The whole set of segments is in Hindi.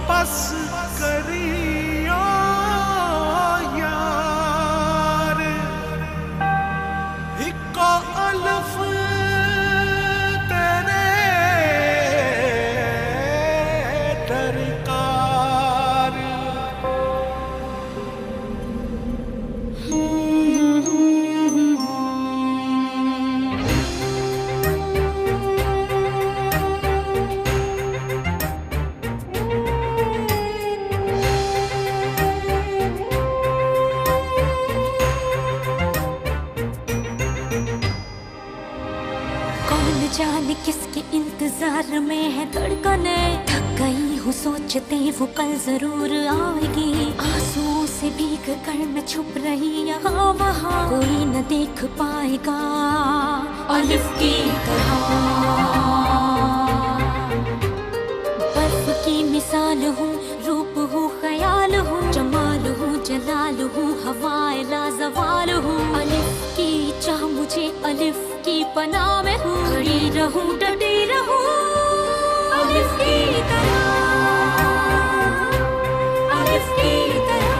बस करियो यार इको अल्फ तेरे दरकार। जाने किसके इंतजार में है धड़कने, थक गई हूँ सोचते वो कल जरूर आएगी। आंसुओं से भीग कर मैं छुप रही यहाँ वहाँ, कोई न देख पाएगा अलिफ की तरह। बर्फ की मिसाल हूँ, रूप हूँ, ख्याल हूँ, जमाल हूँ, जलाल हूँ, हवाए लाजवाल हूँ। अलिफ की चाह मुझे अलिफ की पनाह में हूँ, खड़ी रहूं डटी रहूं अलिफ की तरह, अलिफ की तरह।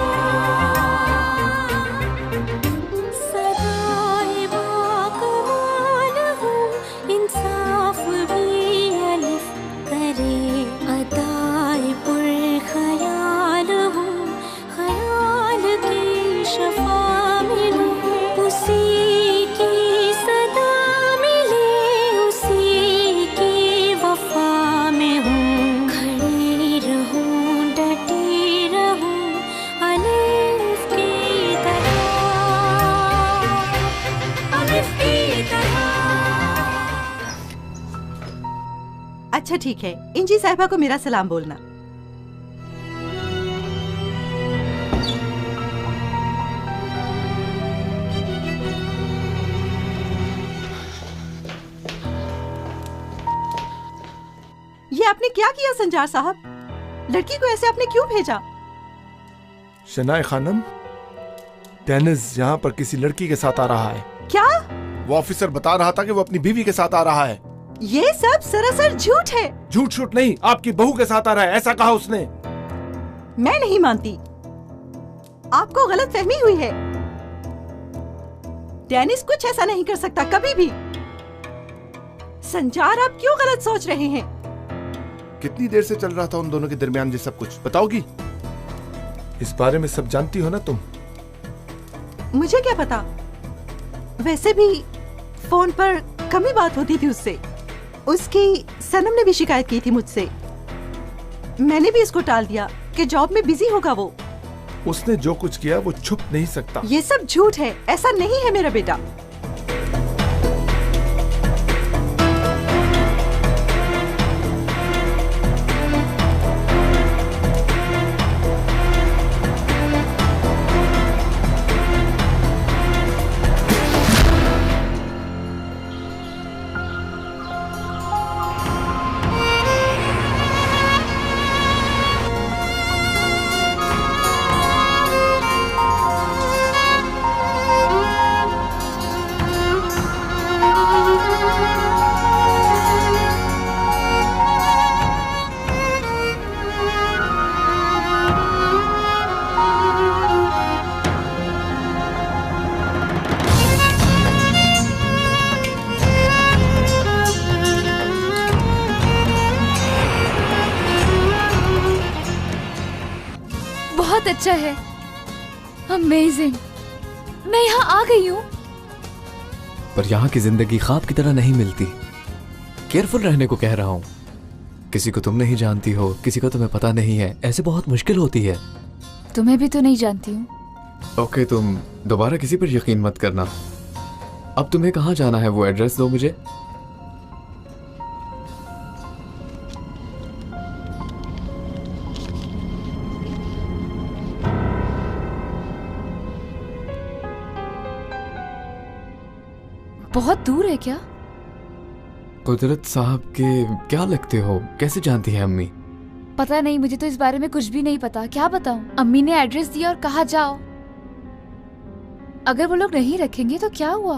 सदाए बाकमाल हूँ, इंसाफ भी अलिफ करे। अदाए पुरख्याल हूँ, ख्याल की शफा में हूँ, उसी की सदा मिले, उसी की वफा में हूँ। खड़ी रहूं डटी रहूं अलिफ की तरह, अलिफ की तरह। अच्छा ठीक है, इंजी साहिबा को मेरा सलाम बोलना। ये आपने क्या किया संजार साहब? लड़की को ऐसे आपने क्यों भेजा? शनाए खानम, डेनिस यहाँ पर किसी लड़की के साथ आ रहा है। क्या? वो ऑफिसर बता रहा था कि वो अपनी बीवी के साथ आ रहा है। ये सब सरासर झूठ है। झूठ छूट नहीं, आपकी बहू के साथ आ रहा है, ऐसा कहा उसने। मैं नहीं मानती, आपको गलत फहमी हुई है। डेनिस कुछ ऐसा नहीं कर सकता कभी भी। संजार, आप क्यों गलत सोच रहे हैं? कितनी देर से चल रहा था उन दोनों के दरमियान ये सब कुछ, बताओगी? इस बारे में सब जानती हो ना तुम? मुझे क्या पता, वैसे भी फोन पर कम ही बात होती थी उससे। उसकी सनम ने भी शिकायत की थी मुझसे। मैंने भी इसको टाल दिया कि जॉब में बिजी होगा वो। उसने जो कुछ किया वो छुप नहीं सकता। ये सब झूठ है, ऐसा नहीं है मेरा बेटा। अच्छा है, अमेजिंग। मैं यहाँ आ गई हूँ। पर यहाँ की जिंदगी ख्वाब की तरह नहीं मिलती। केयरफुल रहने को कह रहा हूँ। किसी को तुम नहीं जानती हो, किसी को तुम्हें पता नहीं है, ऐसे बहुत मुश्किल होती है। तुम्हें भी तो नहीं जानती हूँ। ओके, तुम दोबारा किसी पर यकीन मत करना। अब तुम्हें कहाँ जाना है वो एड्रेस दो मुझे। बहुत दूर है क्या? कुदरत साहब के क्या लगते हो? कैसे जानती है अम्मी? पता नहीं, मुझे तो इस बारे में कुछ भी नहीं पता। क्या बताऊं? अम्मी ने एड्रेस दिया और कहा जाओ। अगर वो लोग नहीं रखेंगे तो क्या हुआ?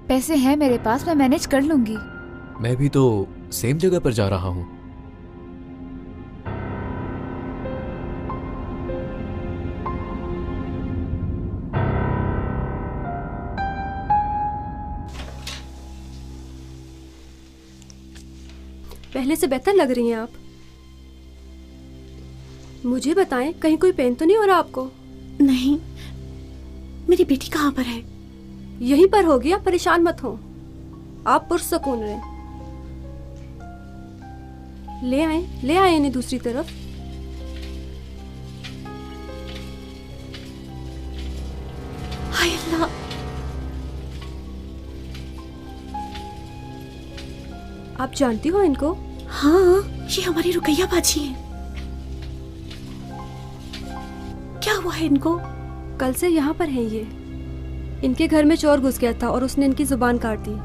पैसे हैं मेरे पास, मैं मैनेज कर लूंगी। मैं भी तो सेम जगह पर जा रहा हूँ। पहले से बेहतर लग रही हैं आप। मुझे बताएं, कहीं कोई पेन तो नहीं हो रहा आपको? नहीं, मेरी बेटी कहाँ पर है? यहीं पर होगी, आप परेशान मत हो, आप पुरसकून रहें। ले आए इन्हें दूसरी तरफ। हाय अल्लाह, आप जानती हो इनको? हाँ, ये हमारी रुकैया बाजी है। क्या हुआ है इनको? कल से यहाँ पर हैं ये। इनके घर में चोर घुस गया था और उसने इनकी जुबान काट दी।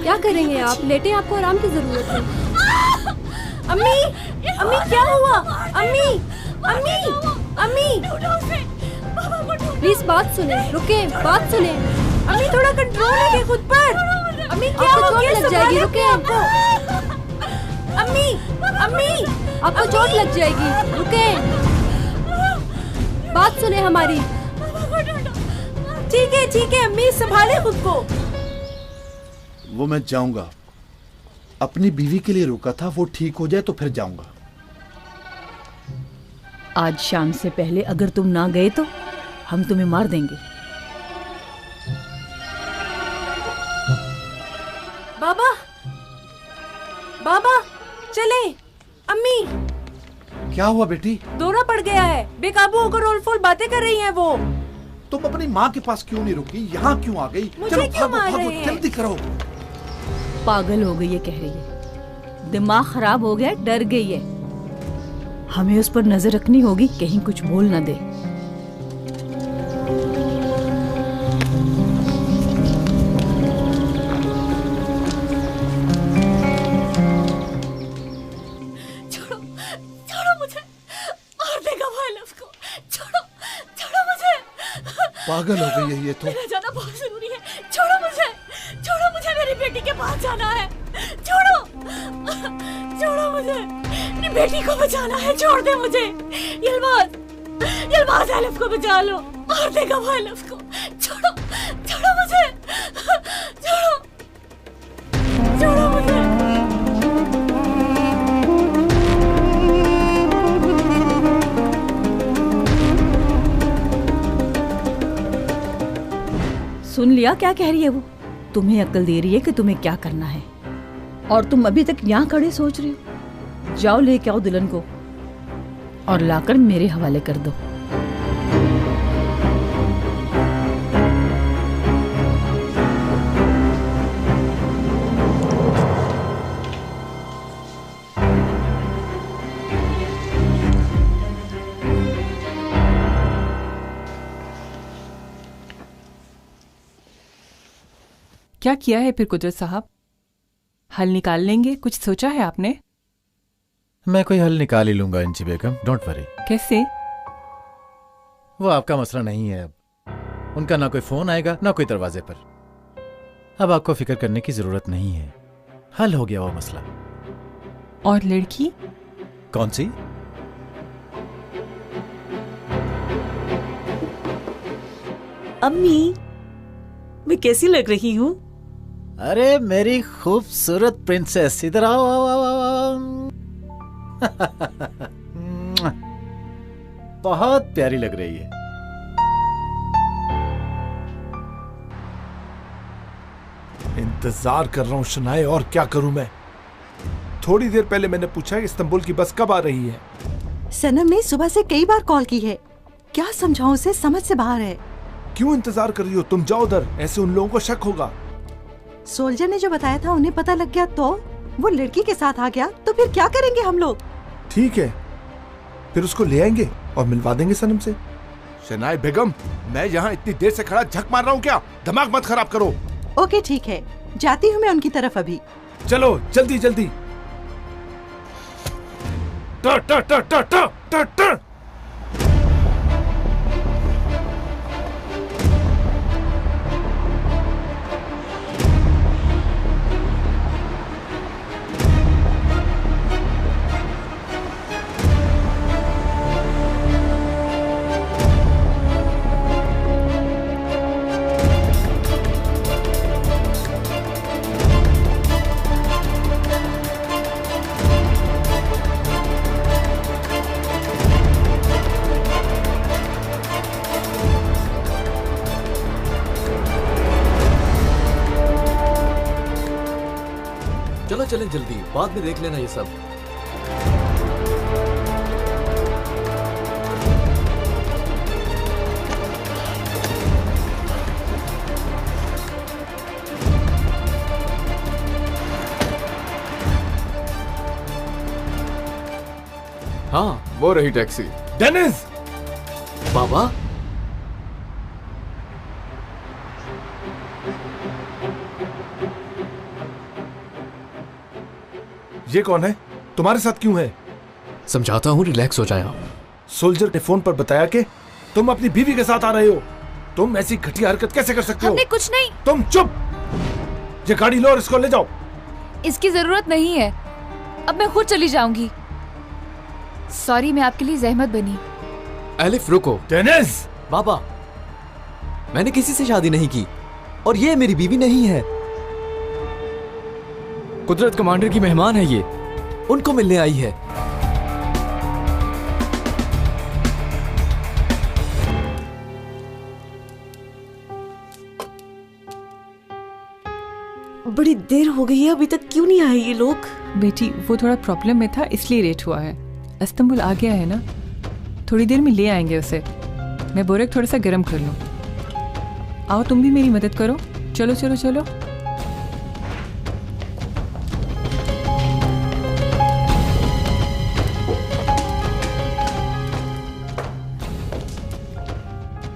क्या करेंगे आप? लेटे, आपको आराम की जरूरत है। अम्मी, अम्मी क्या हुआ? अम्मी, अम्मी, अम्मी, प्लीज बात सुने, रुके, बात सुने। अम्मी थोड़ा कंट्रोल रखिए खुद पर। अम्मी क्या हो गया? चोट लग जाएगी, रुके आपको। अम्मी, अम्मी, आपको चोट लग जाएगी, रुके। बात सुने हमारी। ठीक है अम्मी, संभाले खुद को। वो मैं जाऊंगा, अपनी बीवी के लिए रुका था, वो ठीक हो जाए तो फिर जाऊंगा। आज शाम से पहले अगर तुम ना गए तो हम तुम्हें मार देंगे। बाबा, बाबा, चले। अम्मी, क्या हुआ बेटी? दौरा पड़ गया है, बेकाबू होकर रोलफोल बातें कर रही हैं वो। तुम अपनी माँ के पास क्यों नहीं रुकी? यहाँ क्यों आ गई? मुझे चलो क्यों मार भागो, रहे हैं? जल्दी करो। पागल हो गई है कह रही है, दिमाग खराब हो गया, डर गई है। हमें उस पर नजर रखनी होगी, कहीं कुछ बोल ना दे। छोड़ो मुझे, और देगा भाई को। छोड़ो मुझे। पागल हो गई है ये तो। मेरा जाना बहुत जरूरी है। छोड़ो मुझे, मेरी बेटी के पास जाना है। छोड़ो मुझे, मेरी बेटी को बचाना है। छोड़ दे मुझे। यलबाज एलिफ को बचा लो, और देगा भाई को। छोड़ो मुझे, छोड़ो मुझे। सुन लिया क्या कह रही है वो? तुम्हें अक्ल दे रही है कि तुम्हें क्या करना है, और तुम अभी तक यहाँ खड़े सोच रही हो। जाओ लेके आओ दुल्हन को और लाकर मेरे हवाले कर दो। क्या किया है फिर कुदरत साहब? हल निकाल लेंगे? कुछ सोचा है आपने? मैं कोई हल निकाल ही लूंगा इंची बेगम, डोंट वरी। कैसे? वो आपका मसला नहीं है। अब उनका ना कोई फोन आएगा ना कोई दरवाजे पर। अब आपको फिक्र करने की जरूरत नहीं है, हल हो गया वो मसला। और लड़की? कौन सी? अम्मी, मैं कैसी लग रही हूँ? अरे मेरी खूबसूरत प्रिंसेस, इधर आओ आओ आओ आओ। बहुत प्यारी लग रही है। इंतजार कर रहा हूँ शनाए, और क्या करूं मैं? थोड़ी देर पहले मैंने पूछा कि इस्तांबुल की बस कब आ रही है। सनम ने सुबह से कई बार कॉल की है, क्या समझाऊं उसे, समझ से बाहर है। क्यों इंतजार कर रही हो? तुम जाओ उधर, ऐसे उन लोगों को शक होगा। सोल्जर ने जो बताया था उन्हें पता लग गया तो वो लड़की के साथ आ गया तो फिर क्या करेंगे हम लोग? ठीक है, फिर उसको ले आएंगे और मिलवा देंगे सनम से। शनाए बेगम, मैं यहाँ इतनी देर से खड़ा झक मार रहा हूँ क्या? दिमाग मत खराब करो। ओके ठीक है, जाती हूँ मैं उनकी तरफ अभी। चलो जल्दी जल्दी। टा टा टा टा टा टा टा। चलें जल्दी, बाद में देख लेना ये सब। हाँ, वो रही टैक्सी। डेनिस! बाबा, ये कौन है? तुम्हारे साथ क्यों है? समझाता हूँ, रिलैक्स हो जाए आप। सोल्जर ने फोन पर बताया कि तुम अपनी बीवी के साथ आ रहे हो। तुम ऐसी घटिया हरकत कैसे कर सकते हो? हमने कुछ नहीं। तुम चुप! ये गाड़ी लो और इसको ले जाओ। इसकी जरूरत नहीं है, अब मैं खुद चली जाऊंगी। सॉरी, मैं आपके लिए जहमत बनी। एलिफ रुको। डेनिस! बाबा, मैंने किसी से शादी नहीं की और ये मेरी बीवी नहीं है। कुदरत कमांडर की मेहमान है ये, उनको मिलने आई है। बड़ी देर हो गई है, अभी तक क्यों नहीं आए ये लोग? बेटी, वो थोड़ा प्रॉब्लम में था इसलिए लेट हुआ है। इस्तांबुल आ गया है ना, थोड़ी देर में ले आएंगे उसे। मैं बोरेक थोड़ा सा गर्म कर लूं। आओ तुम भी मेरी मदद करो। चलो चलो चलो।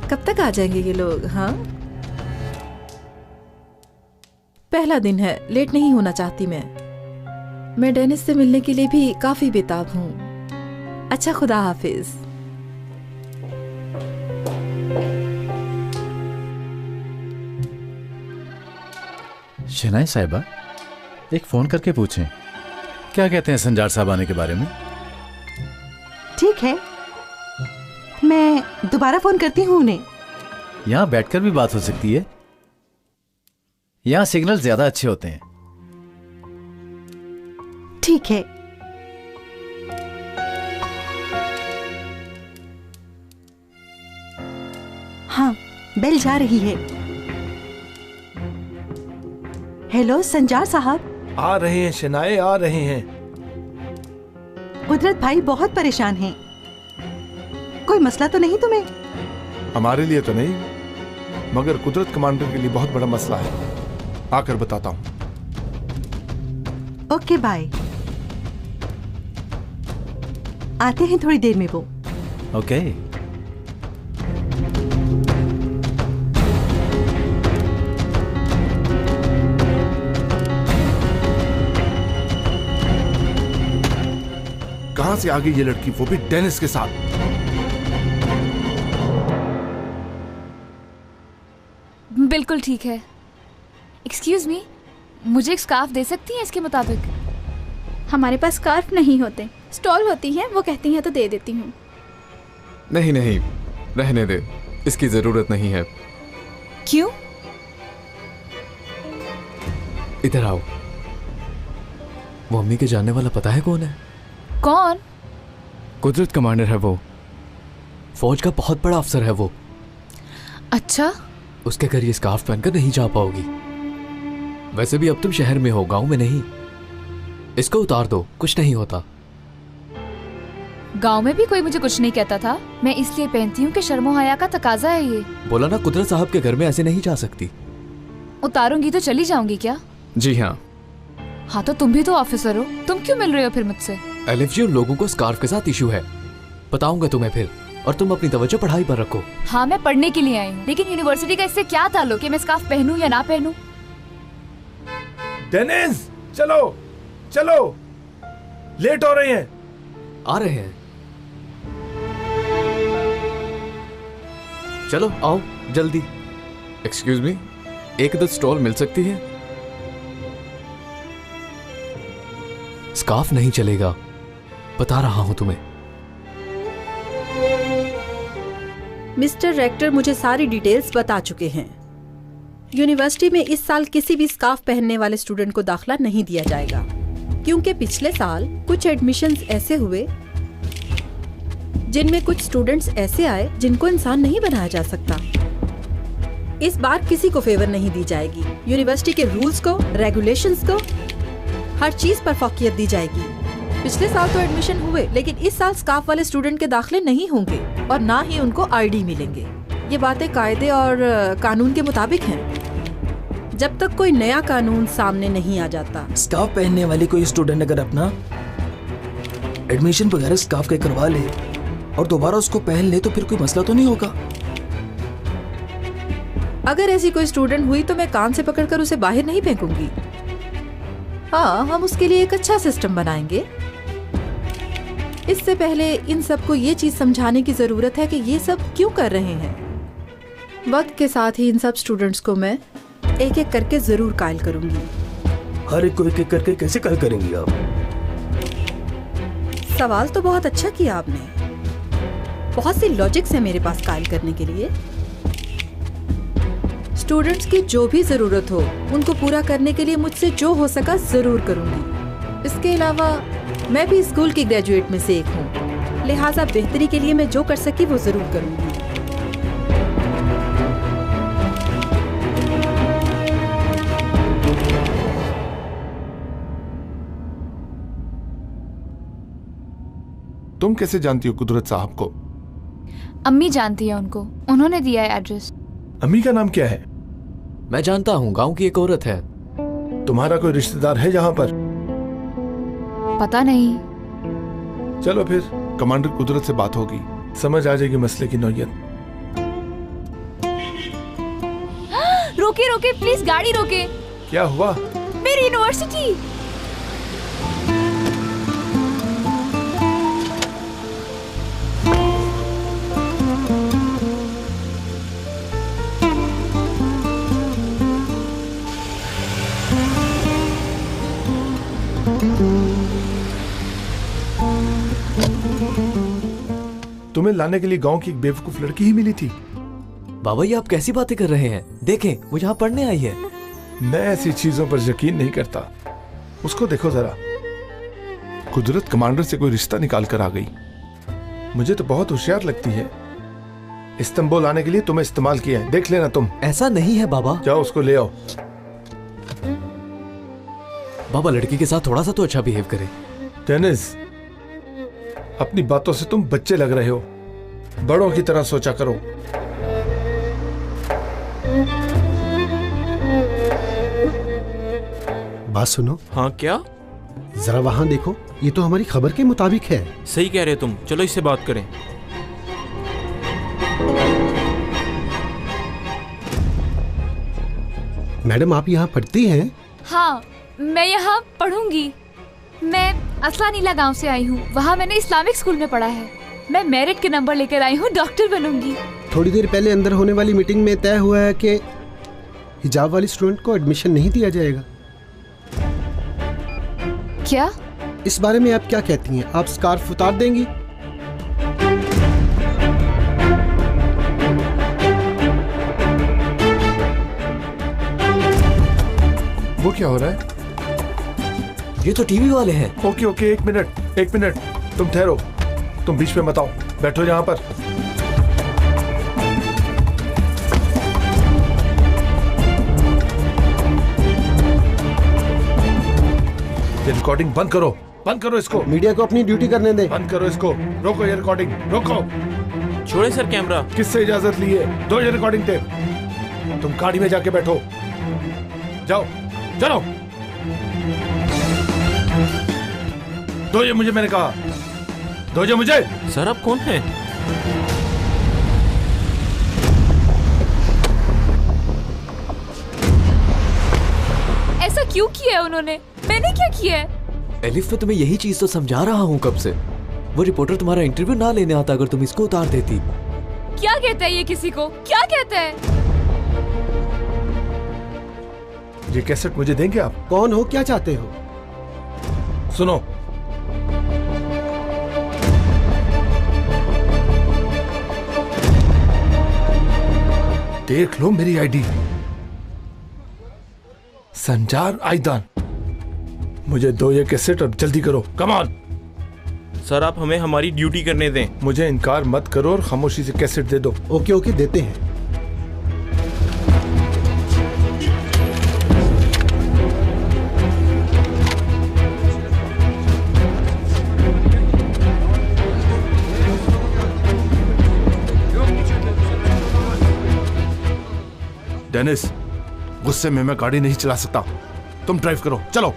कब तक आ जाएंगे ये लोग? हाँ, पहला दिन है, लेट नहीं होना चाहती मैं डेनिस से मिलने के लिए भी काफी बेताब हूँ। अच्छा, खुदा हाफिज। शनाई साहिबा, एक फोन करके पूछें क्या कहते हैं संजार साहब आने के बारे में। ठीक है, मैं दोबारा फोन करती हूँ उन्हें। यहाँ बैठकर भी बात हो सकती है, यहाँ सिग्नल ज्यादा अच्छे होते हैं। ठीक है। हाँ, बेल जा रही है। हेलो संजार साहब। आ रहे हैं शनाए, आ रहे हैं। कुदरत भाई बहुत परेशान हैं। कोई मसला तो नहीं तुम्हें? हमारे लिए तो नहीं, मगर कुदरत कमांडर के लिए बहुत बड़ा मसला है। आकर बताता हूँ। Okay, bye. आते हैं थोड़ी देर में वो। ओके। कहां से आ गई ये लड़की, वो भी डेनिस के साथ? बिल्कुल ठीक है। एक्सक्यूज मी, मुझे एक स्कार्फ दे सकती हैं इसके मुताबिक? हमारे पास स्कार्फ नहीं होते, स्टॉल होती है, वो कहती हैं तो दे देती हूँ। नहीं नहीं, रहने दे, इसकी जरूरत नहीं है। क्यों? इधर आओ। वो अम्मी के जानने वाला पता है कौन है? कौन? कुदरत कमांडर है वो, फौज का बहुत बड़ा अफसर है वो। अच्छा। उसके घर ये स्कार्फ पहनकर नहीं जा पाओगी। वैसे भी अब तुम शहर में हो, गांव में नहीं। इसको उतार दो, कुछ नहीं होता। गांव में भी कोई मुझे कुछ नहीं कहता था। मैं इसलिए पहनती हूँ कि शर्मो हया का तकाजा है ये। बोला ना, कुदरत साहब के घर में ऐसे नहीं जा सकती। उतारूंगी तो चली जाऊंगी क्या? जी हाँ। हाँ तो तुम भी तो ऑफिसर हो, तुम क्यों मिल रहे हो फिर मुझसे? एलिफ जी, उन लोगों को स्कार्फ के साथ इशू है, बताऊंगा तुम्हें फिर। और तुम अपनी तवज्जो पढ़ाई पर रखो। हाँ, मैं पढ़ने के लिए आई हूँ, लेकिन यूनिवर्सिटी का इससे क्या ताल्लुक कि मैं स्कार्फ पहनूं या ना पहनूं? डेनिस, चलो चलो, लेट हो रहे हैं। आ रहे हैं, चलो आओ जल्दी। एक्सक्यूज मी, एक इधर स्टॉल मिल सकती है? स्कार्फ नहीं चलेगा, बता रहा हूं तुम्हें। मिस्टर रेक्टर मुझे सारी डिटेल्स बता चुके हैं। यूनिवर्सिटी में इस साल किसी भी स्कार्फ पहनने वाले स्टूडेंट को दाखिला नहीं दिया जाएगा, क्योंकि पिछले साल कुछ एडमिशन्स ऐसे हुए जिनमें कुछ स्टूडेंट्स ऐसे आए जिनको इंसान नहीं बनाया जा सकता। इस बार किसी को फेवर नहीं दी जाएगी। यूनिवर्सिटी के रूल्स को, रेगुलेशंस को हर चीज पर फौकियत दी जाएगी। पिछले साल तो एडमिशन हुए, लेकिन इस साल स्काफ वाले स्टूडेंट के दाखिले नहीं होंगे और ना ही उनको आईडी मिलेंगे। ये बातें कायदे और कानून के मुताबिक हैं। जब तक कोई नया कानून सामने नहीं आ जाता। स्काफ पहनने वाली कोई स्टूडेंट अगर अपना एडमिशन वगैरह स्काफ के करवा ले और दोबारा उसको पहन ले तो फिर कोई मसला तो नहीं होगा? अगर ऐसी कोई स्टूडेंट हुई तो मैं कान से पकड़कर उसे बाहर नहीं फेंकूंगी। हाँ, हम उसके लिए एक अच्छा सिस्टम बनाएंगे। इससे पहले इन सबको ये चीज समझाने की जरूरत है कि ये सब क्यों कर रहे हैं। वक्त के साथ ही इन सब स्टूडेंट्स को मैं एक एक करके जरूर कायल करूंगी। हर एक को एक एक करके कैसे कायल करेंगी आप? सवाल तो बहुत अच्छा किया आपने। बहुत सी लॉजिक्स है मेरे पास कायल करने के लिए। स्टूडेंट्स की जो भी जरूरत हो उनको पूरा करने के लिए मुझसे जो हो सका जरूर करूंगी। इसके अलावा मैं भी स्कूल की ग्रेजुएट में से एक हूँ, लिहाजा बेहतरी के लिए मैं जो कर सकी वो जरूर करूंगी। तुम कैसे जानती हो कुदरत साहब को? अम्मी जानती है उनको, उन्होंने दिया है एड्रेस। अम्मी का नाम क्या है? मैं जानता हूँ, गांव की एक औरत है। तुम्हारा कोई रिश्तेदार है यहाँ पर? पता नहीं। चलो फिर कमांडर कुदरत से बात होगी, समझ आ जाएगी मसले की नौयत। रोके रोके प्लीज, गाड़ी रोके। क्या हुआ? मेरी यूनिवर्सिटी। तुम्हें लाने के लिए गांव की एक बेवकूफ लड़की ही मिली थी। बाबा ये आप कैसी बातें कर रहे हैं? देखें, वो यहाँ पढ़ने आई है। मैं ऐसी चीजों पर यकीन नहीं करता। उसको देखो जरा, कुदरत कमांडर से कोई रिश्ता निकाल कर आ गई। मुझे तो बहुत होशियार लगती है। इस्तांबुल आने के लिए तुम्हें इस्तेमाल किया है, देख लेना तुम। ऐसा नहीं है बाबा। जाओ उसको ले आओ। बाबा लड़की के साथ थोड़ा सा तो अच्छा बिहेव करे। टेनिस, अपनी बातों से तुम बच्चे लग रहे हो, बड़ों की तरह सोचा करो। बात सुनो। हाँ क्या? जरा वहां देखो, ये तो हमारी खबर के मुताबिक है। सही कह रहे तुम, चलो इससे बात करें। मैडम आप यहाँ पढ़ती हैं? हाँ, मैं यहाँ पढ़ूंगी। मैं असला नीला गांव से आई हूँ, वहाँ मैंने इस्लामिक स्कूल में पढ़ा है। मैं मेरिट के नंबर लेकर आई हूँ, डॉक्टर बनूंगी। थोड़ी देर पहले अंदर होने वाली मीटिंग में तय हुआ है कि हिजाब वाली स्टूडेंट को एडमिशन नहीं दिया जाएगा। क्या? इस बारे में आप क्या कहती हैं? आप स्कार्फ उतार देंगी? वो क्या हो रहा है? ये तो टीवी वाले हैं। ओके ओके, एक मिनट, तुम ठहरो, तुम बीच में मत आओ, बैठो यहाँ पर। ये रिकॉर्डिंग बंद करो इसको। मीडिया को अपनी ड्यूटी करने दें। बंद करो इसको, रोको ये रिकॉर्डिंग, रोको। छोड़े सर कैमरा। किससे इजाजत ली है? दो ये रिकॉर्डिंग टेप। तुम गाड़ी में जाके बैठो, जाओ चलो। दो ये मुझे, मैंने कहा दो ये मुझे। सर आप कौन हैं? ऐसा क्यों किया है उन्होंने? मैंने क्या किया है? एलिफ, मैं तुम्हें यही चीज तो समझा रहा हूँ कब से। वो रिपोर्टर तुम्हारा इंटरव्यू ना लेने आता अगर तुम इसको उतार देती। क्या कहता है ये? किसी को क्या कहता है? ये कैसेट मुझे देंगे आप? कौन हो, क्या चाहते हो? सुनो, देख लो मेरी आईडी, संजार आइदान। मुझे दो ये कैसेट, अब जल्दी करो, कम ऑन। सर आप हमें हमारी ड्यूटी करने दें। मुझे इनकार मत करो और खामोशी से कैसेट दे दो। ओके ओके, देते हैं। डेनिस, गुस्से में मैं गाड़ी नहीं चला सकता। तुम ड्राइव करो, चलो।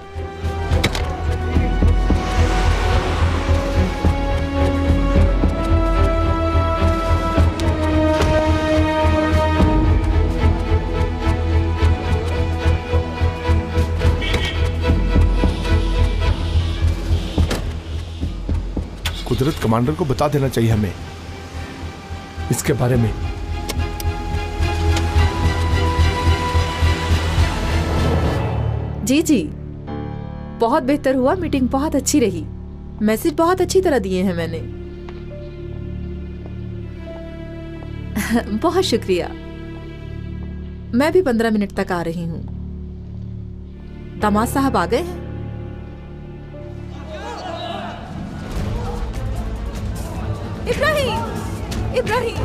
कुदरत कमांडर को बता देना चाहिए हमें इसके बारे में। जी जी, बहुत बेहतर हुआ, मीटिंग बहुत अच्छी रही। मैसेज बहुत अच्छी तरह दिए हैं मैंने। बहुत शुक्रिया। मैं भी 15 मिनट तक आ रही हूँ। दामाद साहब आ गए हैं? इब्राहिम, इब्राहिम,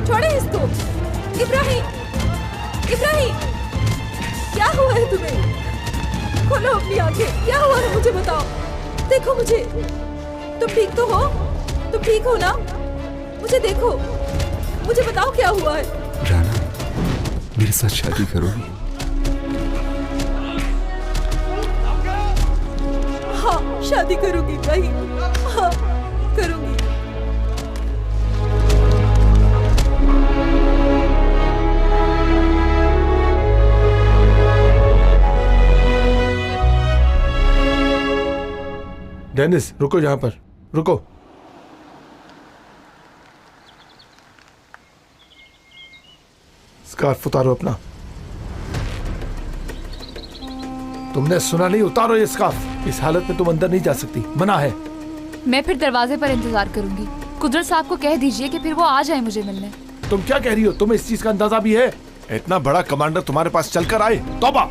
छोड़े इसको। इब्राहिम, इब्राहिम, क्या हुआ है तुम्हें? खोलो अपनी आंखें, क्या हुआ है मुझे बताओ। देखो मुझे, तुम ठीक तो हो? तुम ठीक हो ना? मुझे देखो, मुझे बताओ क्या हुआ है। राना, मेरे साथ शादी करोगी? हाँ, शादी करूंगी इब्राहिम, हाँ करूंगी। डेनिस, रुको, यहां पर रुको। स्कार्फ उतारो अपना। तुमने सुना नहीं? उतारो ये स्कार्फ। इस हालत में तुम अंदर नहीं जा सकती, मना है। मैं फिर दरवाजे पर इंतजार करूंगी। कुदरत साहब को कह दीजिए कि फिर वो आ जाए मुझे मिलने। तुम क्या कह रही हो? तुम्हें इस चीज का अंदाजा भी है? इतना बड़ा कमांडर तुम्हारे पास चलकर आए? तौबा!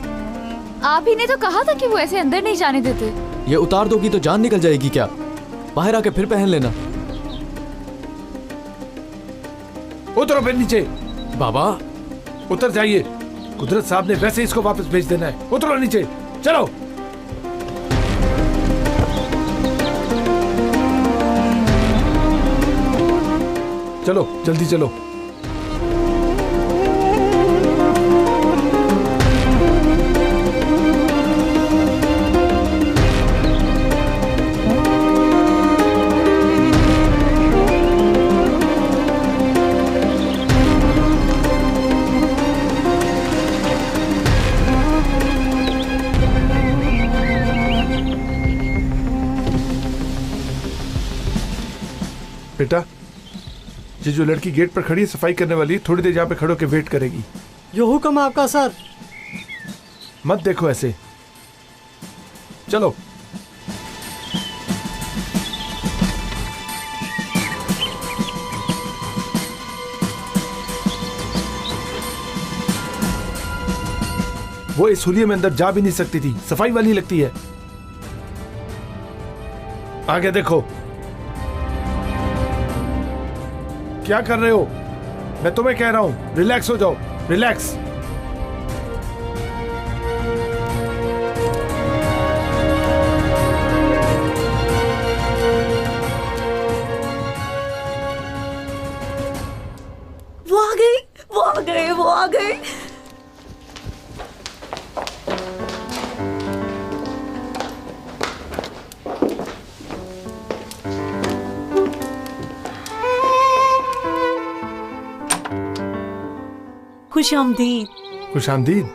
आप ही ने तो कहा था कि वो ऐसे अंदर नहीं जाने देते। ये उतार दोगी तो जान निकल जाएगी क्या? बाहर आके फिर पहन लेना। उतरो फिर नीचे। बाबा उतर जाइए। कुदरत साहब ने वैसे इसको वापस भेज देना है। उतरो नीचे, चलो। चलो जल्दी चलो। बेटा, ये जो लड़की गेट पर खड़ी है सफाई करने वाली, थोड़ी देर यहाँ पे खड़ो के वेट करेगी। जो हुक्म आपका सर। मत देखो ऐसे, चलो। वो इस हुलिये में अंदर जा भी नहीं सकती थी, सफाई वाली लगती है। आगे देखो। क्या कर रहे हो? मैं तुम्हें कह रहा हूं, रिलैक्स हो जाओ, रिलैक्स। वो आ गई, वो आ गए, वो आ गए। खुश आमदीद। खुश आमदीद।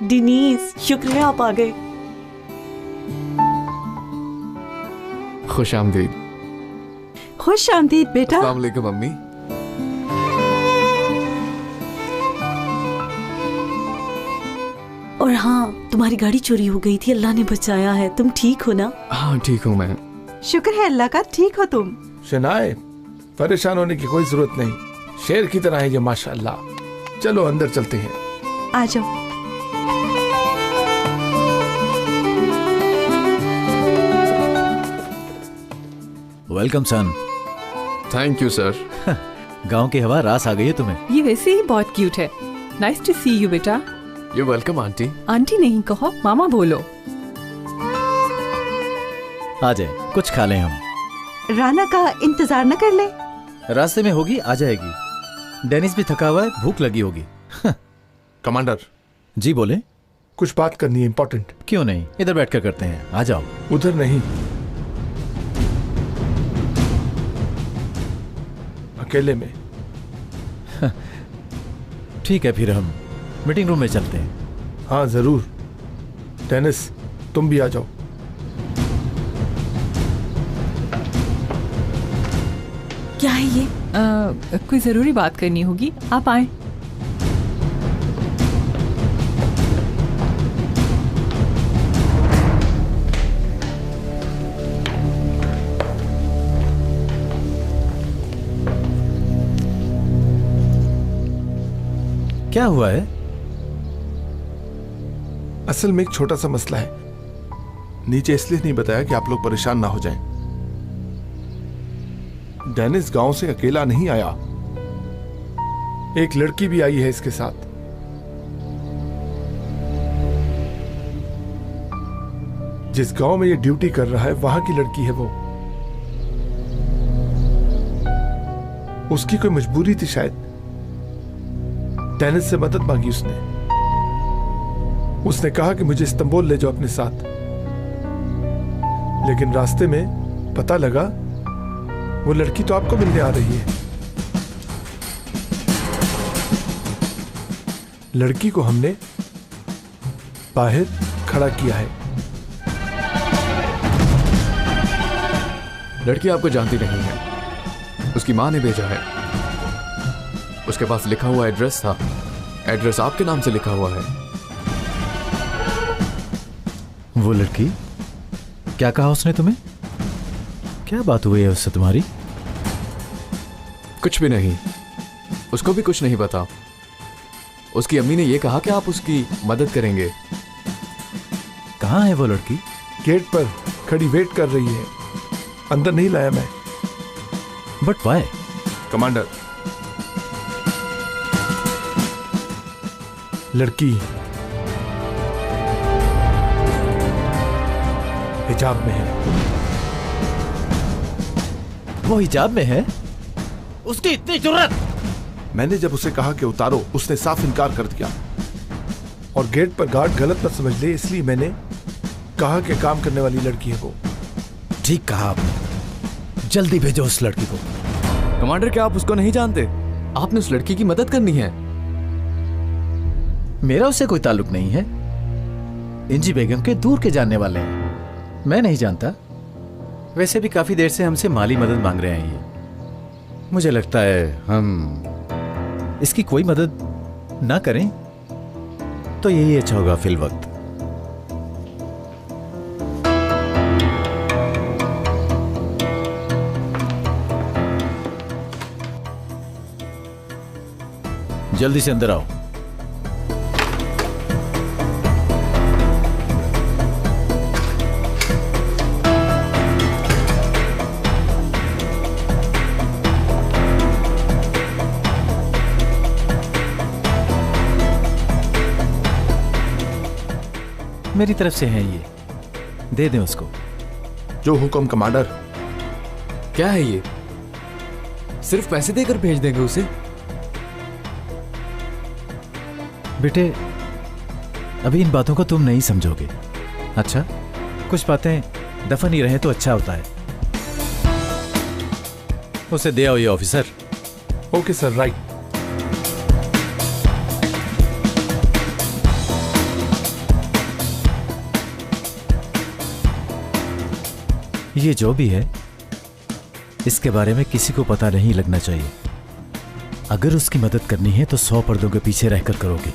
डिनीस, शुक्रिया आप आ गए। खुश आमदीद। खुश आमदीद बेटा। अस्सलाम वालेकुम मम्मी। और हाँ, तुम्हारी गाड़ी चोरी हो गई थी, अल्लाह ने बचाया है। तुम ठीक हो ना? हाँ ठीक हूँ मैं। शुक्र है अल्लाह का, ठीक हो तुम। शनाए, परेशान होने की कोई जरूरत नहीं। शेर की तरह है ये माशाअल्लाह। चलो अंदर चलते हैं। आ जाओ। Welcome son. Thank you sir. गांव की हवा रास आ गई है तुम्हें। ये वैसे ही बहुत क्यूट है। नाइस टू सी यू बेटा। You welcome aunty. आंटी नहीं कहो, मामा बोलो। आ जाए, कुछ खा लें हम। राना का इंतजार न कर ले। रास्ते में होगी, आ जाएगी। डेनिस भी थका हुआ है, भूख लगी होगी। कमांडर। जी बोले। कुछ बात करनी है, इंपॉर्टेंट। क्यों नहीं, इधर बैठकर करते हैं, आ जाओ। उधर नहीं, अकेले में। ठीक है, फिर हम मीटिंग रूम में चलते हैं। हाँ जरूर। डेनिस, तुम भी आ जाओ। क्या है ये? कोई जरूरी बात करनी होगी, आप आए। क्या हुआ है? असल में एक छोटा सा मसला है, नीचे इसलिए नहीं बताया कि आप लोग परेशान ना हो जाएं। डेनिस गांव से अकेला नहीं आया, एक लड़की भी आई है इसके साथ। जिस गांव में ये ड्यूटी कर रहा है वहां की लड़की है वो। उसकी कोई मजबूरी थी शायद, डेनिस से मदद मांगी उसने कहा कि मुझे इस्तांबुल ले जाओ अपने साथ, लेकिन रास्ते में पता लगा वो लड़की तो आपको मिलने आ रही है। लड़की को हमने बाहर खड़ा किया है। लड़की आपको जानती नहीं है, उसकी मां ने भेजा है। उसके पास लिखा हुआ एड्रेस था, एड्रेस आपके नाम से लिखा हुआ है। वो लड़की, क्या कहा उसने तुम्हें? क्या बात हुई है उससे तुम्हारी? कुछ भी नहीं, उसको भी कुछ नहीं पता। उसकी अम्मी ने यह कहा कि आप उसकी मदद करेंगे। कहाँ है वो लड़की? गेट पर खड़ी वेट कर रही है, अंदर नहीं लाया मैं। But why? कमांडर, लड़की हिजाब में है। वो हिजाब में है? उसकी इतनी जुर्रत? मैंने जब उसे कहा कि उतारो, उसने साफ इनकार कर दिया। और गेट पर गार्ड गलत न समझ ले, इसलिए मैंने कहा कि काम करने वाली लड़की है वो। ठीक कहा आपने, जल्दी भेजो उस लड़की को। कमांडर, क्या आप उसको नहीं जानते? आपने उस लड़की की मदद करनी है। मेरा उससे कोई ताल्लुक नहीं है। इंजी बेगम के दूर के जानने वाले हैं, मैं नहीं जानता। वैसे भी काफी देर से हमसे माली मदद मांग रहे हैं ये। मुझे लगता है हम इसकी कोई मदद ना करें तो यही अच्छा होगा फिल वक्त। जल्दी से अंदर आओ। मेरी तरफ से है ये, दे दें उसको। जो हुक्म कमांडर। क्या है ये? सिर्फ पैसे देकर भेज देंगे उसे? बेटे, अभी इन बातों को तुम नहीं समझोगे। अच्छा, कुछ बातें दफन ही रहे तो अच्छा होता है। उसे दे आओ ये ऑफिसर। Okay sir, right. ये जो भी है, इसके बारे में किसी को पता नहीं लगना चाहिए। अगर उसकी मदद करनी है तो 100 पर्दों के पीछे रहकर करोगे।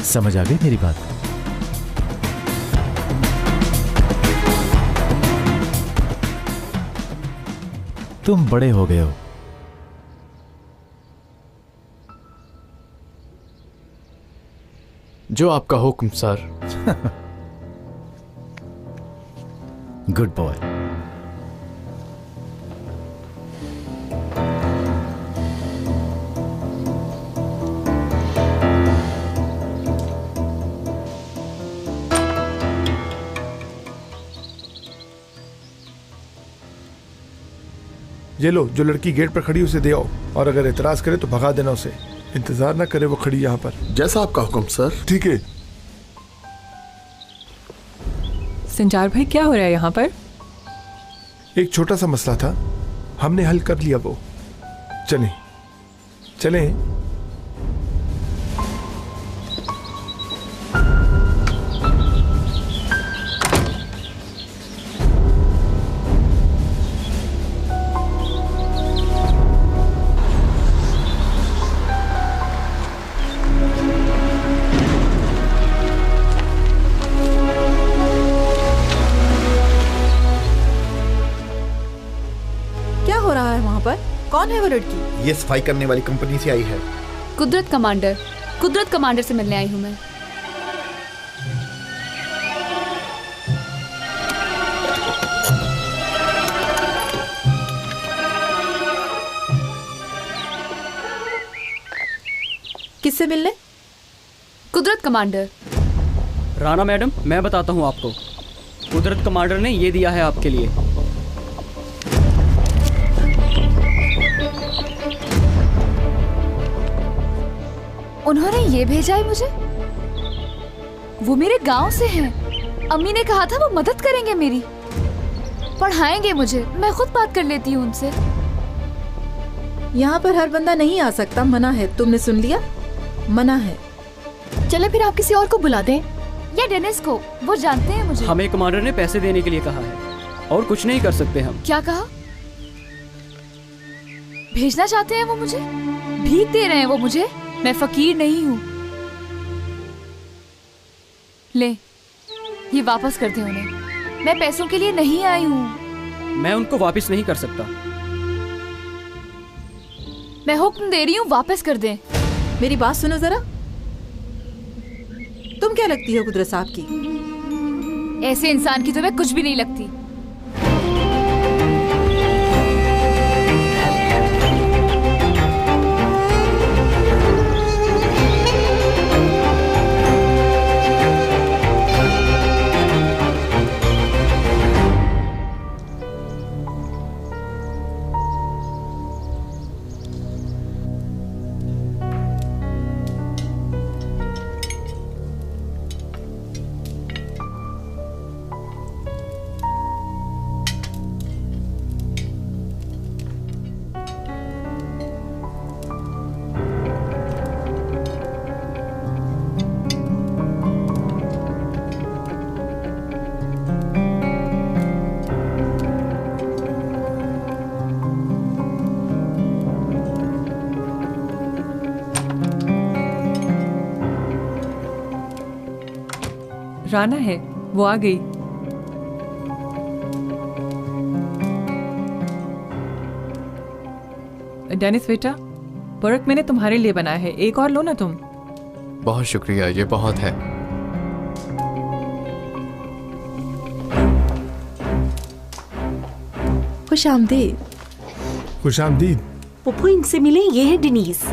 समझ आ गई मेरी बात? तुम बड़े हो गए हो। जो आपका हुक्म सर। Good boy. ये लो, जो लड़की गेट पर खड़ी उसे दे आओ, और अगर एतराज करे तो भगा देना उसे। इंतजार ना करे वो खड़ी यहाँ पर। जैसा आपका हुक्म सर। ठीक है। संचार भाई क्या हो रहा है यहाँ पर? एक छोटा सा मसला था, हमने हल कर लिया वो। चलें चलें। कौन है वो लड़की? ये सफाई करने वाली कंपनी से आई है। कुदरत कमांडर से मिलने आई हूँ मैं। किससे मिलने? कुदरत कमांडर। राना मैडम, मैं बताता हूँ आपको। कुदरत कमांडर ने ये दिया है आपके लिए। उन्होंने ये भेजा है मुझे। वो मेरे गांव से हैं। अम्मी ने कहा था वो मदद करेंगे मेरी, पढ़ाएंगे मुझे। मैं खुद बात कर लेती हूँ उनसे। यहाँ पर हर बंदा नहीं आ सकता, मना है। तुमने सुन लिया? मना है। चले फिर आप किसी और को बुला दें, या डेनिस को, वो जानते हैं मुझे। हमें कमांडर ने पैसे देने के लिए कहा है और कुछ नहीं कर सकते हम। क्या कहा? भेजना चाहते हैं वो मुझे? भीख दे रहे हैं वो मुझे? मैं फकीर नहीं हूँ। ले, ये वापस कर दे उन्हें। मैं पैसों के लिए नहीं आई हूँ। मैं उनको वापस नहीं कर सकता। मैं हुक्म दे रही हूँ, वापस कर दें। मेरी बात सुनो जरा। तुम क्या लगती हो कुदरत साहब की? ऐसे इंसान की तो मैं कुछ भी नहीं लगती। राना है, वो आ गई। डेनिस बेटा, पोरक मैंने तुम्हारे लिए बनाया है, एक और लो ना तुम। बहुत शुक्रिया, ये बहुत है। खुश आमदीद। खुश आमदीद। पप्पू, इनसे मिले, ये है डेनिस।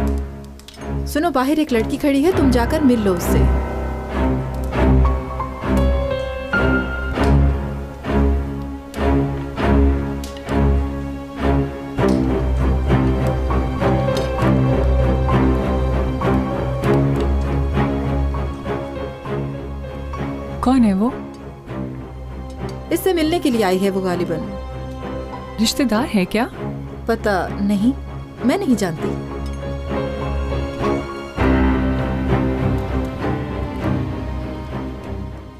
सुनो, बाहर एक लड़की खड़ी है, तुम जाकर मिल लो उससे। कौन है वो? इससे मिलने के लिए आई है वो, गालिबन। रिश्तेदार है क्या? पता नहीं, मैं नहीं जानती।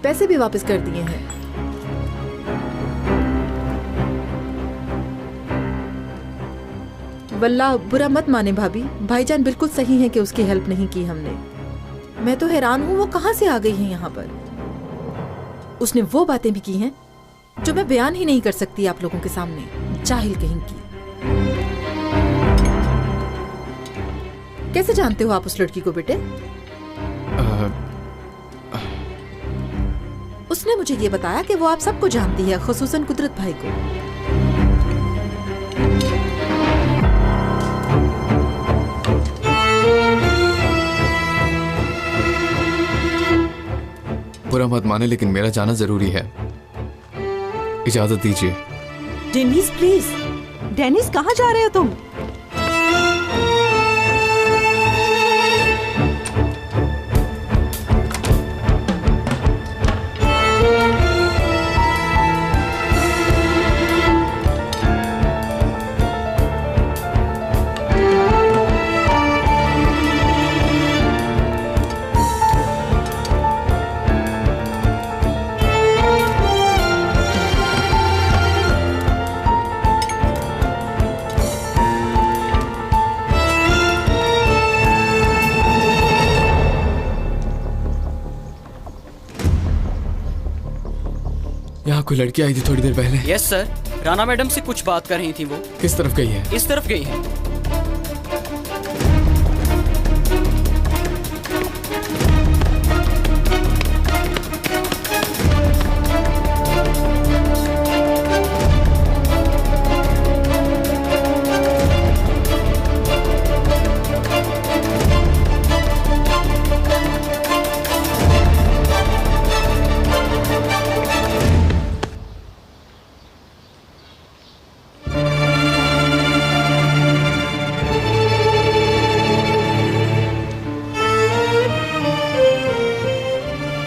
पैसे भी वापस कर दिए हैं। वल्लाह बुरा मत माने भाभी, भाईजान बिल्कुल सही है कि उसकी हेल्प नहीं की हमने। मैं तो हैरान हूँ वो कहाँ से आ गई है यहाँ पर। उसने वो बातें भी की हैं जो मैं बयान ही नहीं कर सकती आप लोगों के सामने। जाहिल कहीं की। कैसे जानते हो आप उस लड़की को बेटे? उसने मुझे ये बताया कि वो आप सबको जानती है, खुसूसन कुदरत भाई को। बुरा मत माने, लेकिन मेरा जाना जरूरी है। इजाजत दीजिए। Dennis please. डेनिस, कहाँ जा रहे हो तुम? कोई लड़की आई थी थोड़ी देर पहले। यस सर, राणा मैडम से कुछ बात कर रही थी वो। किस तरफ गई है? इस तरफ गई है।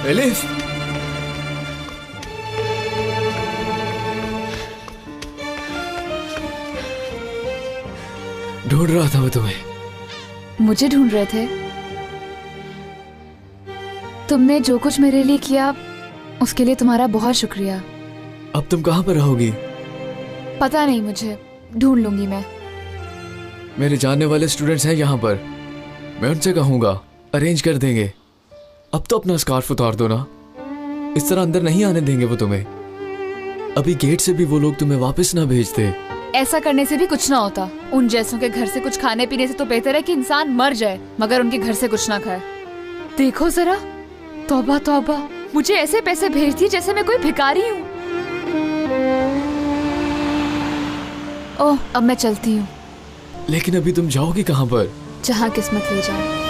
एलिफ, ढूंढ रहा था मैं तुम्हें। मुझे ढूंढ रहे थे? तुमने जो कुछ मेरे लिए किया उसके लिए तुम्हारा बहुत शुक्रिया। अब तुम कहाँ पर रहोगी? पता नहीं, मुझे ढूंढ लूंगी मैं। मेरे जानने वाले स्टूडेंट्स हैं यहाँ पर, मैं उनसे कहूँगा, अरेंज कर देंगे। अब तो अपना स्कार्फ उतार दो ना, इस तरह अंदर नहीं आने देंगे वो तुम्हें। अभी गेट से भी वो लोग तुम्हें वापस ना भेजते। ऐसा करने से भी कुछ ना होता। उन जैसों के घर से कुछ खाने पीने से तो बेहतर है कि इंसान मर जाए मगर उनके घर से कुछ ना खाए। देखो जरा, तौबा तौबा, मुझे ऐसे पैसे भेजती जैसे मैं कोई भिखारी हूँ। ओह, अब मैं चलती हूँ। लेकिन अभी तुम जाओगी कहाँ पर? जहाँ किस्मत ले जाए।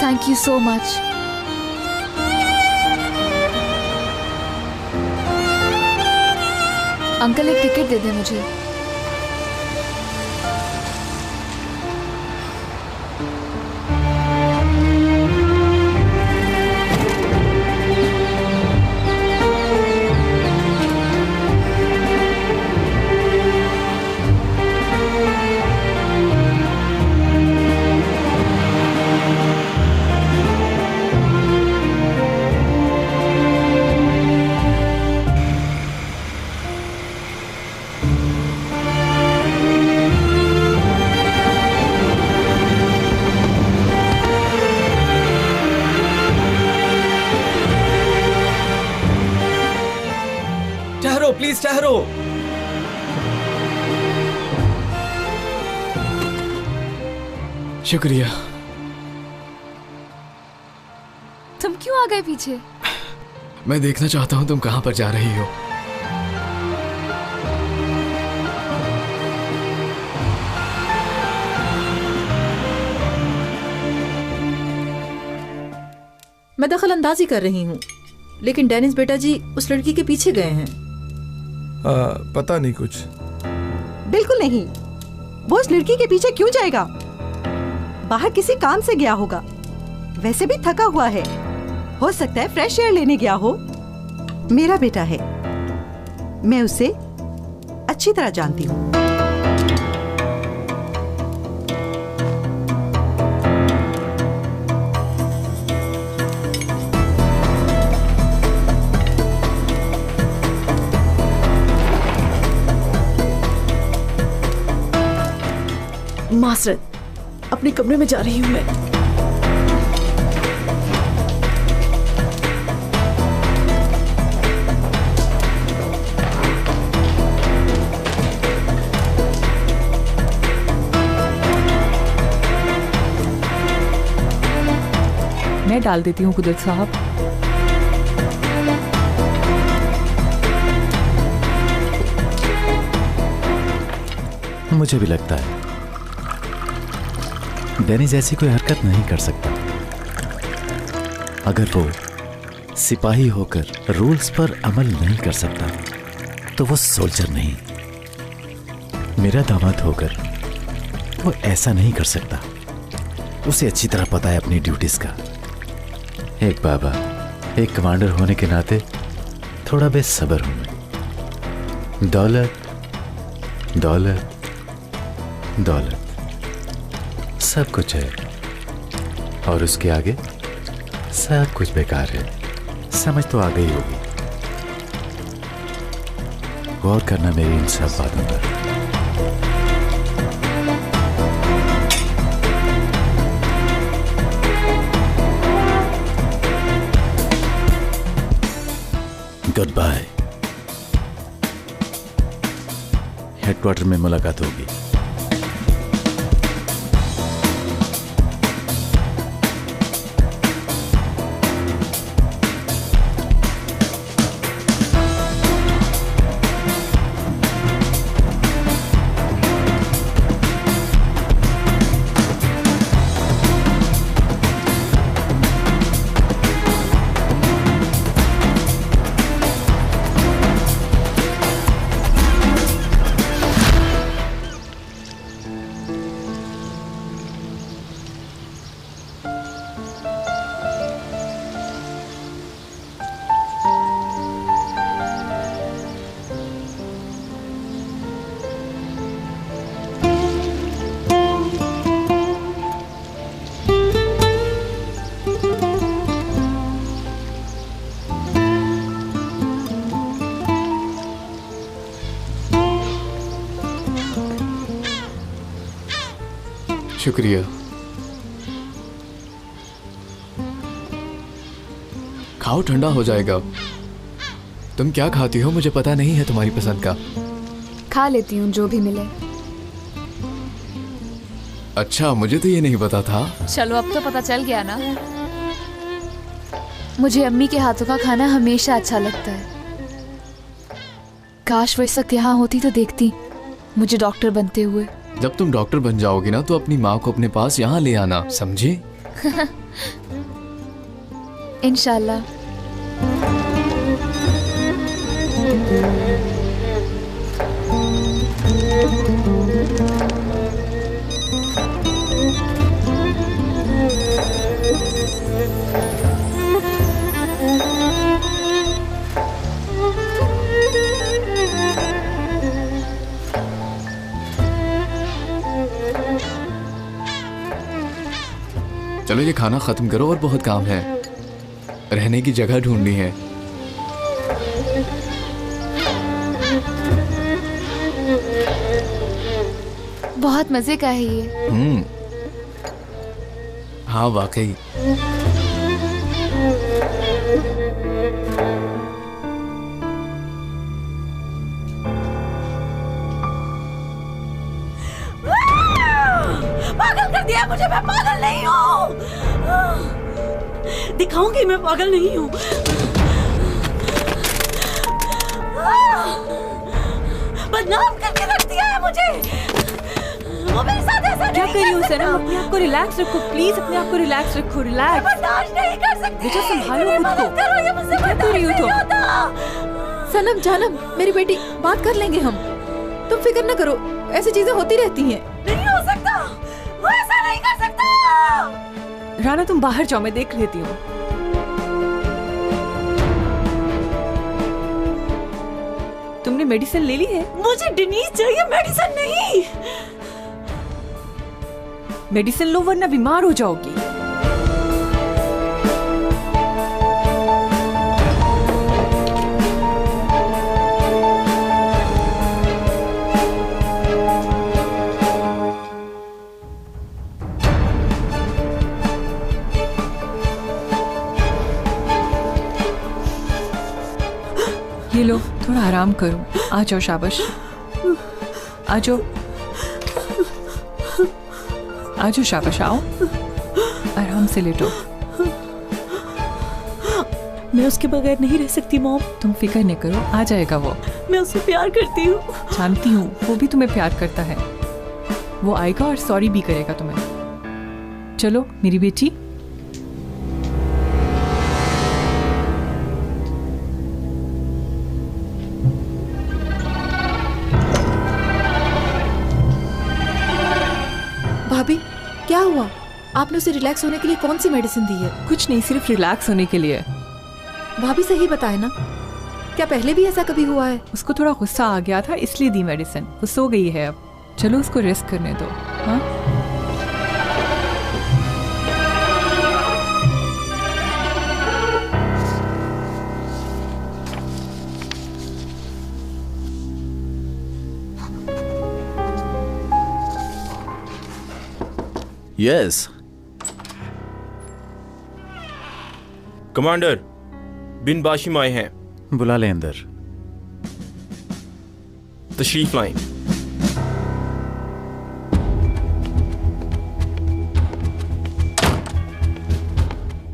Thank you so much. Uncle, एक टिकट दे दे मुझे। प्लीज ठहरो। शुक्रिया। तुम क्यों आ गए पीछे? मैं देखना चाहता हूँ तुम कहाँ पर जा रही हो। मैं दखल अंदाजी कर रही हूँ, लेकिन डेनिस बेटा जी उस लड़की के पीछे गए हैं। पता नहीं कुछ। बिल्कुल नहीं, वो उस लड़की के पीछे क्यों जाएगा? बाहर किसी काम से गया होगा, वैसे भी थका हुआ है। हो सकता है फ्रेश एयर लेने गया हो। मेरा बेटा है, मैं उसे अच्छी तरह जानती हूँ। मासरत, अपने कमरे में जा रही हूँ मैं। मैं डाल देती हूँ कुदरत साहब। मुझे भी लगता है डेनिस ऐसी कोई हरकत नहीं कर सकता। अगर वो सिपाही होकर रूल्स पर अमल नहीं कर सकता तो वो सोल्जर नहीं। मेरा दामाद होकर वो ऐसा नहीं कर सकता। उसे अच्छी तरह पता है अपनी ड्यूटीज का। एक बाबा, एक कमांडर होने के नाते थोड़ा बेसब्र हूं मैं। दौलत दौलत दौलत सब कुछ है और उसके आगे सब कुछ बेकार है। समझ तो आ गई होगी। गौर करना मेरी इन सब बातों पर। Good bye. हेडक्वार्टर में मुलाकात होगी। शुक्रिया। खाओ, ठंडा हो जाएगा। तुम क्या खाती हो मुझे पता नहीं है तुम्हारी पसंद का। खा लेती हूँ जो भी मिले। अच्छा, मुझे तो ये नहीं पता था। चलो अब तो पता चल गया ना। मुझे अम्मी के हाथों का खाना हमेशा अच्छा लगता है। काश वो इस वक्त यहाँ होती तो देखती मुझे डॉक्टर बनते हुए। जब तुम डॉक्टर बन जाओगी ना तो अपनी माँ को अपने पास यहाँ ले आना, समझी? इंशाल्लाह। चलो ये खाना खत्म करो और बहुत काम है। रहने की जगह ढूंढनी है। बहुत मजे का है ये। हाँ वाकई। पागल कर दिया मुझे, मैं पागल नहीं हूँ। दिखाऊंगी मैं पागल नहीं हूँ। बदनाम करके रख दिया है मुझे। वो मेरे साथ ऐसा क्या नहीं कर रही हो कर सनम? सकता। अपने आप को रिलैक्स रखो प्लीज, अपने आप को रिलैक्स रखो। रिलैक्स। बर्दाश्त नहीं कर सकती। बेटा संभालो खुद को। मदद करो, ये मुझसे क्या कर रही हो बर्दाश्त तुम? नहीं होता। सनम जानम मेरी बेटी, बात कर लेंगे हम। तुम फिक्र न करो, ऐसी चीजें होती रहती हैं। नहीं हो सकता, वो ऐसा नहीं कर सकता। राना तुम बाहर जाओ, मैं देख लेती हूँ। तुमने मेडिसिन ले ली है? मुझे डिनीज चाहिए, मेडिसिन नहीं। मेडिसिन लो वरना बीमार हो जाओगी। ये लो, थोड़ा आराम करो। आ जाओ, शाबाश। आ जाओ, आ जाओ, शाबाश। आओ, आराम से लेटो। मैं उसके बगैर नहीं रह सकती मॉम। तुम फिक्र नहीं करो, आ जाएगा वो। मैं उससे प्यार करती हूँ। जानती हूँ, वो भी तुम्हें प्यार करता है। वो आएगा और सॉरी भी करेगा तुम्हें। चलो मेरी बेटी। भाभी क्या हुआ? आपने उसे रिलैक्स होने के लिए कौन सी मेडिसिन दी है? कुछ नहीं, सिर्फ रिलैक्स होने के लिए। भाभी सही बताए ना, क्या पहले भी ऐसा कभी हुआ है? उसको थोड़ा गुस्सा आ गया था इसलिए दी मेडिसिन। वो सो गई है अब। चलो उसको रेस्ट करने दो। हाँ यस कमांडर, बिन बाशिम आए हैं। बुला ले अंदर। तशरीफ लाएं।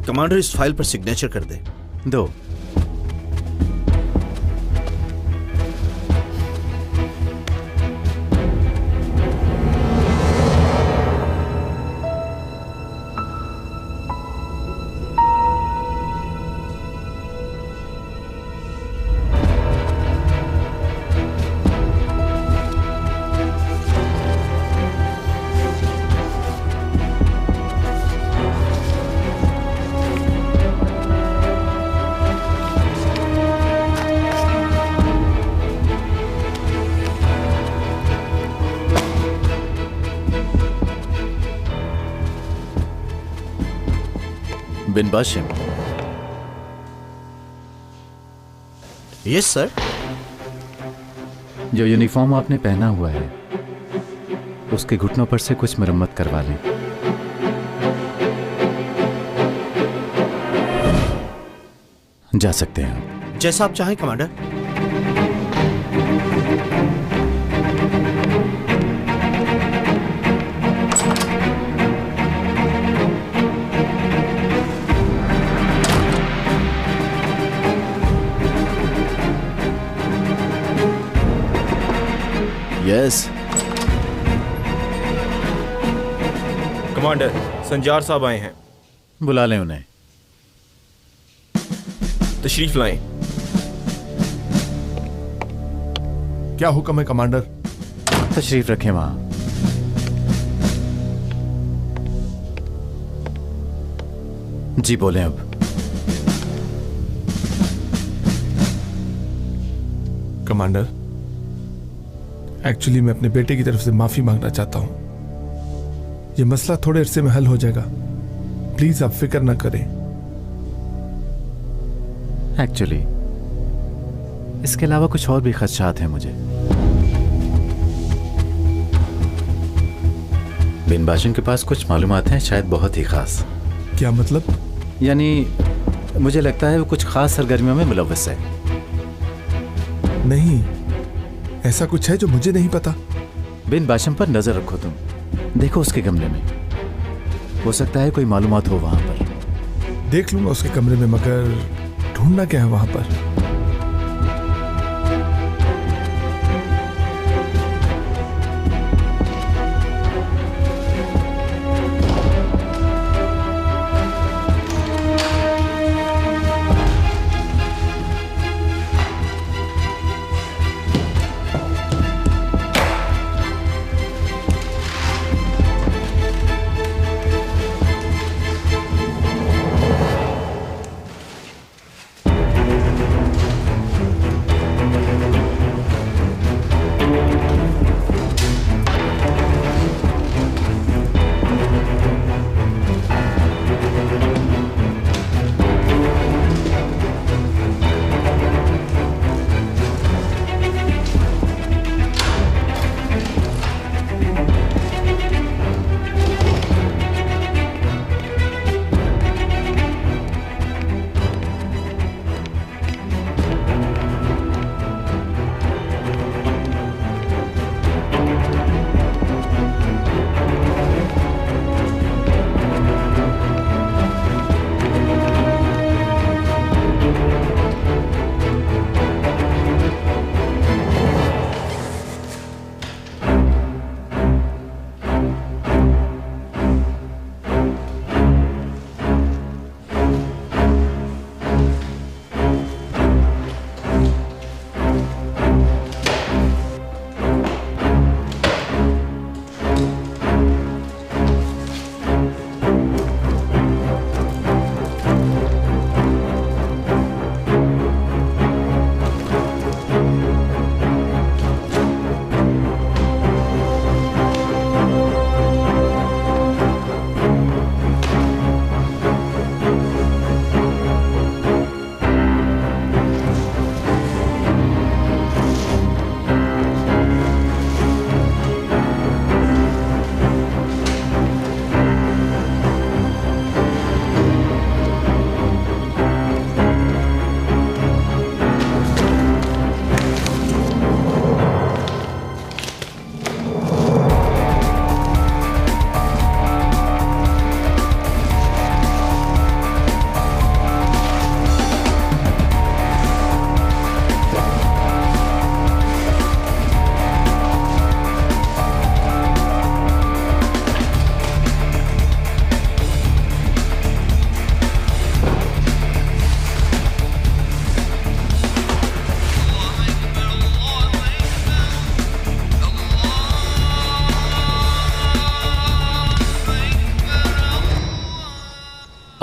कमांडर, इस फाइल पर सिग्नेचर कर दे। दो। बिन बाशिम। Yes sir. जो यूनिफॉर्म आपने पहना हुआ है उसके घुटनों पर से कुछ मरम्मत करवा लें। जा सकते हैं। जैसा आप चाहें कमांडर। यस। कमांडर, संजार साहब आए हैं। बुला लें उन्हें। तशरीफ लाएं। क्या हुक्म है कमांडर? तशरीफ रखें वहां। जी बोलें अब। कमांडर, एक्चुअली मैं अपने बेटे की तरफ से माफी मांगना चाहता हूं। यह मसला थोड़े अरसे में हल हो जाएगा, प्लीज आप फिक्र ना करें। एक्चुअली इसके अलावा कुछ और भी खदशात हैं मुझे। बिन बाशिम के पास कुछ मालूमात हैं, शायद बहुत ही खास। क्या मतलब? यानी मुझे लगता है वो कुछ खास सरगर्मियों में मुलव्वस है। नहीं, ऐसा कुछ है जो मुझे नहीं पता। बिन बाशिम पर नजर रखो तुम, देखो उसके कमरे में, हो सकता है कोई मालूमात हो वहां पर। देख लूंगा उसके कमरे में, मगर ढूंढना क्या है वहां पर?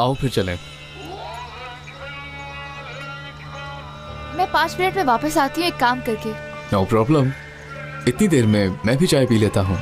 आओ फिर चलें। मैं 5 मिनट में वापस आती हूँ एक काम करके। नो प्रॉब्लम, इतनी देर में मैं भी चाय पी लेता हूँ।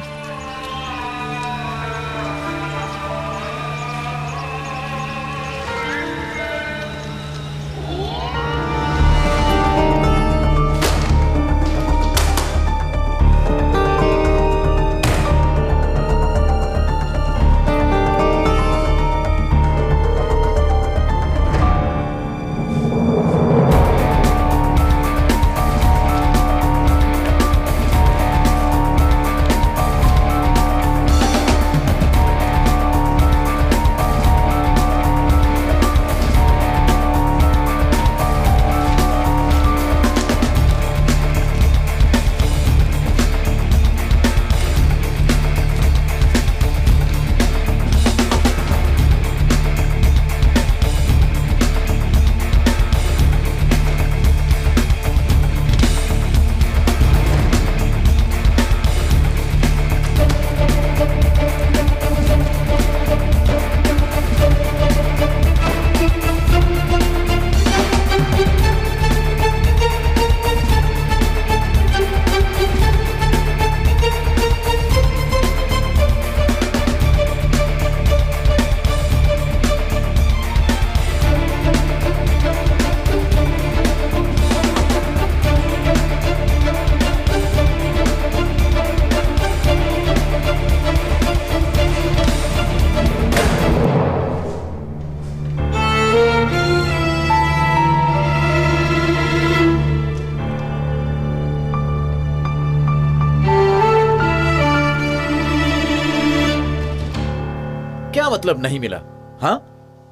क्या मतलब नहीं मिला? हाँ,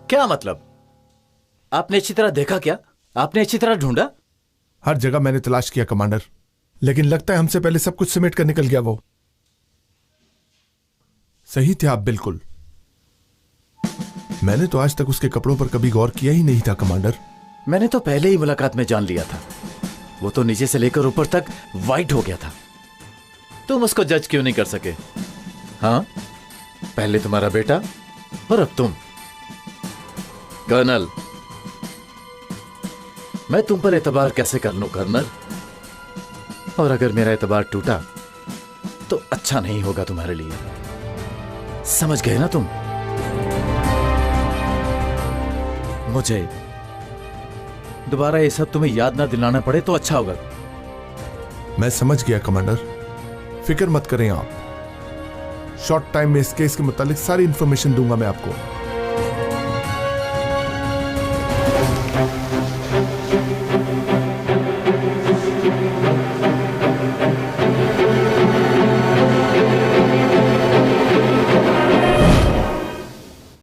क्या मतलब? आपने अच्छी तरह देखा क्या? आपने अच्छी तरह ढूंढा? हर जगह मैंने तलाश किया कमांडर, लेकिन लगता है हमसे पहले सब कुछ समेट कर निकल गया वो। सही थे आप बिल्कुल। मैंने तो आज तक उसके कपड़ों पर कभी गौर किया ही नहीं था कमांडर। मैंने तो पहले ही मुलाकात में जान लिया था। वो तो नीचे से लेकर ऊपर तक वाइट हो गया था। तुम उसको जज क्यों नहीं कर सके? हाँ, पहले तुम्हारा बेटा और अब तुम। कर्नल, मैं तुम पर एतबार कैसे कर लूं कर्नल? और अगर मेरा एतबार टूटा तो अच्छा नहीं होगा तुम्हारे लिए। समझ गए ना तुम? मुझे दोबारा ये सब तुम्हें याद ना दिलाना पड़े तो अच्छा होगा। मैं समझ गया कमांडर, फिक्र मत करें आप। शॉर्ट टाइम में इस केस के मुतालिक सारी इंफॉर्मेशन दूंगा मैं आपको।